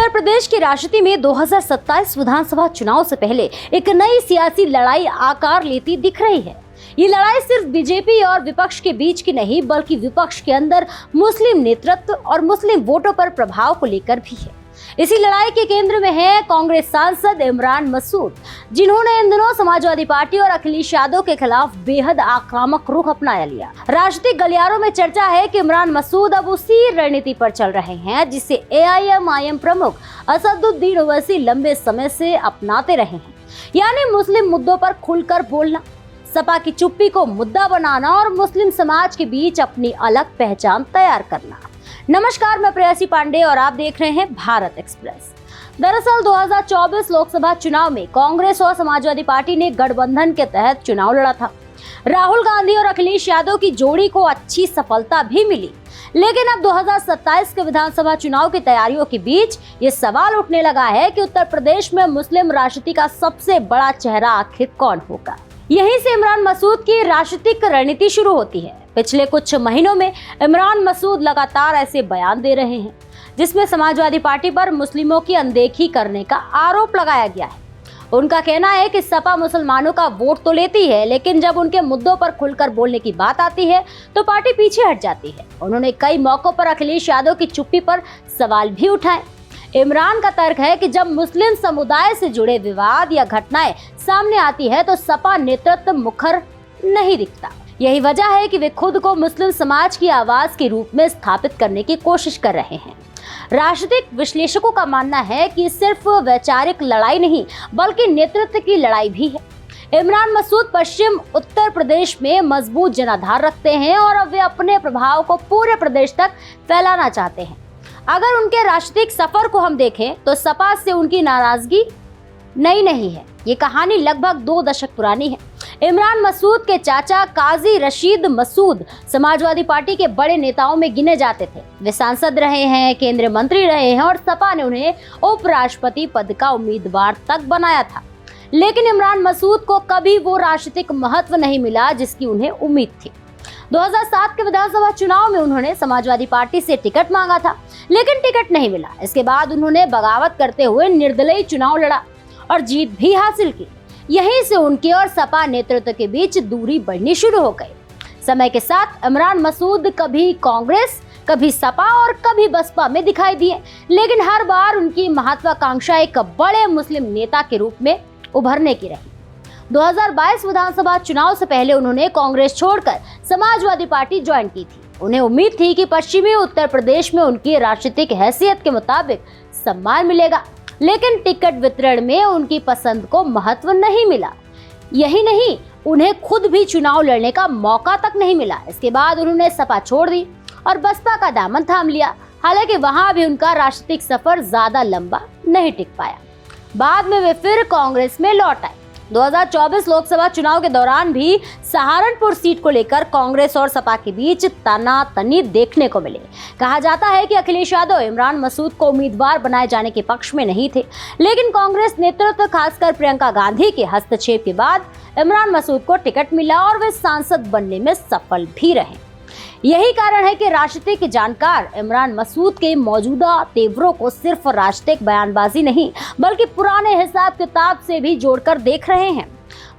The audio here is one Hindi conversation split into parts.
उत्तर प्रदेश की राजनीति में 2027 विधानसभा चुनाव से पहले एक नई सियासी लड़ाई आकार लेती दिख रही है। ये लड़ाई सिर्फ बीजेपी और विपक्ष के बीच की नहीं, बल्कि विपक्ष के अंदर मुस्लिम नेतृत्व और मुस्लिम वोटों पर प्रभाव को लेकर भी है। इसी लड़ाई के केंद्र में है कांग्रेस सांसद इमरान मसूद, जिन्होंने इन दिनों समाजवादी पार्टी और अखिलेश यादव के खिलाफ बेहद आक्रामक रुख अपनाया लिया। राजनीतिक गलियारों में चर्चा है कि इमरान मसूद अब उसी रणनीति पर चल रहे हैं जिसे एआईएमआईएम प्रमुख असदुद्दीन ओवैसी लंबे समय से अपनाते रहे हैं, यानी मुस्लिम मुद्दों पर खुलकर बोलना, सपा की चुप्पी को मुद्दा बनाना और मुस्लिम समाज के बीच अपनी अलग पहचान तैयार करना। नमस्कार, मैं प्रेयसी पांडे और आप देख रहे हैं भारत एक्सप्रेस। दरअसल 2024 लोकसभा चुनाव में कांग्रेस और समाजवादी पार्टी ने गठबंधन के तहत चुनाव लड़ा था। राहुल गांधी और अखिलेश यादव की जोड़ी को अच्छी सफलता भी मिली, लेकिन अब 2027 के विधानसभा चुनाव की तैयारियों के बीच ये सवाल उठने लगा है कि उत्तर प्रदेश में मुस्लिम राजनीति का सबसे बड़ा चेहरा आखिर कौन होगा। यहीं से इमरान मसूद की राजनीतिक रणनीति शुरू होती है। पिछले कुछ महीनों में इमरान मसूद लगातार ऐसे बयान दे रहे हैं जिसमें समाजवादी पार्टी पर मुस्लिमों की अनदेखी करने का आरोप लगाया गया है। उनका कहना है कि सपा मुसलमानों का वोट तो लेती है, लेकिन जब उनके मुद्दों पर खुलकर बोलने की बात आती है तो पार्टी पीछे हट जाती है। उन्होंने कई मौकों पर अखिलेश यादव की चुप्पी पर सवाल भी उठाए। इमरान का तर्क है कि जब मुस्लिम समुदाय से जुड़े विवाद या घटनाएं सामने आती है तो सपा नेतृत्व मुखर नहीं दिखता। यही वजह है कि वे खुद को मुस्लिम समाज की आवाज के रूप में स्थापित करने की कोशिश कर रहे हैं। राजनीतिक विश्लेषकों का मानना है कि सिर्फ वैचारिक लड़ाई नहीं, बल्कि नेतृत्व की लड़ाई भी है। इमरान मसूद पश्चिम उत्तर प्रदेश में मजबूत जनाधार रखते हैं और अब वे अपने प्रभाव को पूरे प्रदेश तक फैलाना चाहते हैं। अगर उनके राजनीतिक सफर को हम देखें तो सपा से उनकी नाराजगी नई नहीं है। ये कहानी लगभग 2 दशक पुरानी है। इमरान मसूद के चाचा काजी रशीद मसूद समाजवादी पार्टी के बड़े नेताओं में गिने जाते थे। वे सांसद रहे हैं, केंद्रीय मंत्री रहे हैं और सपा ने उन्हें उपराष्ट्रपति पद का उम्मीदवार तक बनाया था। लेकिन इमरान मसूद को कभी वो राजनीतिक महत्व नहीं मिला जिसकी उन्हें उम्मीद थी। 2007 के विधानसभा चुनाव में उन्होंने समाजवादी पार्टी से टिकट मांगा था, लेकिन टिकट नहीं मिला। इसके बाद उन्होंने बगावत करते हुए निर्दलीय चुनाव लड़ा और जीत भी हासिल की। यहीं से उनके और सपा नेतृत्व के बीच दूरी बढ़नी शुरू हो गई। समय के साथ इमरान मसूद कभी कांग्रेस, कभी सपा और कभी बसपा में दिखाई दिए, लेकिन हर बार उनकी महत्वाकांक्षा एक बड़े मुस्लिम नेता के रूप में उभरने की रही। 2022 विधानसभा चुनाव से पहले उन्होंने कांग्रेस छोड़कर समाजवादी पार्टी ज्वाइन की थी। उन्हें उम्मीद थी कि पश्चिमी उत्तर प्रदेश में उनकी राजनीतिक हैसियत के मुताबिक सम्मान मिलेगा, लेकिन टिकट वितरण में उनकी पसंद को महत्व नहीं मिला। यही नहीं, उन्हें खुद भी चुनाव लड़ने का मौका तक नहीं मिला। इसके बाद उन्होंने सपा छोड़ दी और बसपा का दामन थाम लिया। हालांकि वहां भी उनका राजनीतिक सफर ज्यादा लंबा नहीं टिक पाया। बाद में वे फिर कांग्रेस में लौट आए। 2024 लोकसभा चुनाव के दौरान भी सहारनपुर सीट को लेकर कांग्रेस और सपा के बीच तनातनी देखने को मिले। कहा जाता है कि अखिलेश यादव इमरान मसूद को उम्मीदवार बनाए जाने के पक्ष में नहीं थे, लेकिन कांग्रेस नेतृत्व खासकर प्रियंका गांधी के हस्तक्षेप के बाद इमरान मसूद को टिकट मिला और वे सांसद बनने में सफल भी रहे। यही कारण है कि राजनीतिक जानकार इमरान मसूद के मौजूदा तेवरों को सिर्फ राजनीतिक बयानबाजी नहीं, बल्कि पुराने हिसाब किताब से भी जोड़कर देख रहे हैं।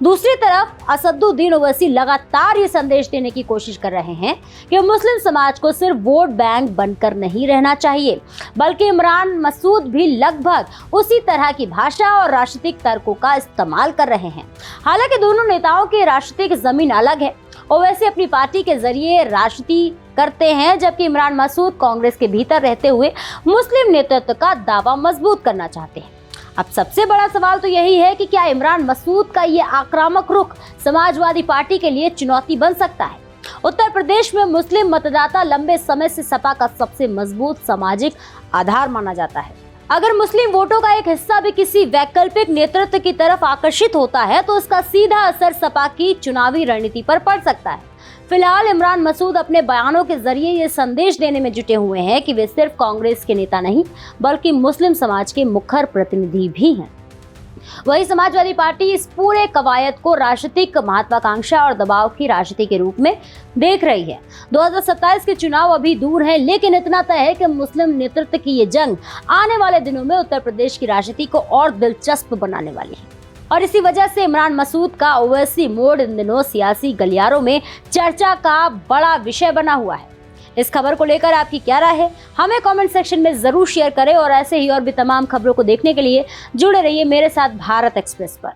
दूसरी तरफ असदुद्दीन ओवैसी लगातार ये संदेश देने की कोशिश कर रहे हैं कि मुस्लिम समाज को सिर्फ वोट बैंक बनकर नहीं रहना चाहिए, बल्कि इमरान मसूद भी लगभग उसी तरह की भाषा और राजनीतिक तर्कों का इस्तेमाल कर रहे हैं। हालांकि दोनों नेताओं की राजनीतिक जमीन अलग है। ओवैसी अपनी पार्टी के जरिए राजनीति करते हैं, जबकि इमरान मसूद कांग्रेस के भीतर रहते हुए मुस्लिम नेतृत्व का दावा मजबूत करना चाहते हैं। अब सबसे बड़ा सवाल तो यही है कि क्या इमरान मसूद का ये आक्रामक रुख समाजवादी पार्टी के लिए चुनौती बन सकता है। उत्तर प्रदेश में मुस्लिम मतदाता लंबे समय से सपा का सबसे मजबूत सामाजिक आधार माना जाता है। अगर मुस्लिम वोटों का एक हिस्सा भी किसी वैकल्पिक नेतृत्व की तरफ आकर्षित होता है तो उसका सीधा असर सपा की चुनावी रणनीति पर पड़ सकता है। फिलहाल इमरान मसूद अपने बयानों के जरिए ये संदेश देने में जुटे हुए हैं कि वे सिर्फ कांग्रेस के नेता नहीं, बल्कि मुस्लिम समाज के मुखर प्रतिनिधि भी हैं। वहीं समाजवादी पार्टी इस पूरे कवायद को राजनीतिक महत्वाकांक्षा और दबाव की राजनीति के रूप में देख रही है। 2027 के चुनाव अभी दूर हैं, लेकिन इतना तय है कि मुस्लिम नेतृत्व की ये जंग आने वाले दिनों में उत्तर प्रदेश की राजनीति को और दिलचस्प बनाने वाली है। और इसी वजह से इमरान मसूद का ओवैसी मोड इन दिनों सियासी गलियारों में चर्चा का बड़ा विषय बना हुआ है। इस खबर को लेकर आपकी क्या राय है, हमें कमेंट सेक्शन में जरूर शेयर करें और ऐसे ही और भी तमाम खबरों को देखने के लिए जुड़े रहिए मेरे साथ भारत एक्सप्रेस पर।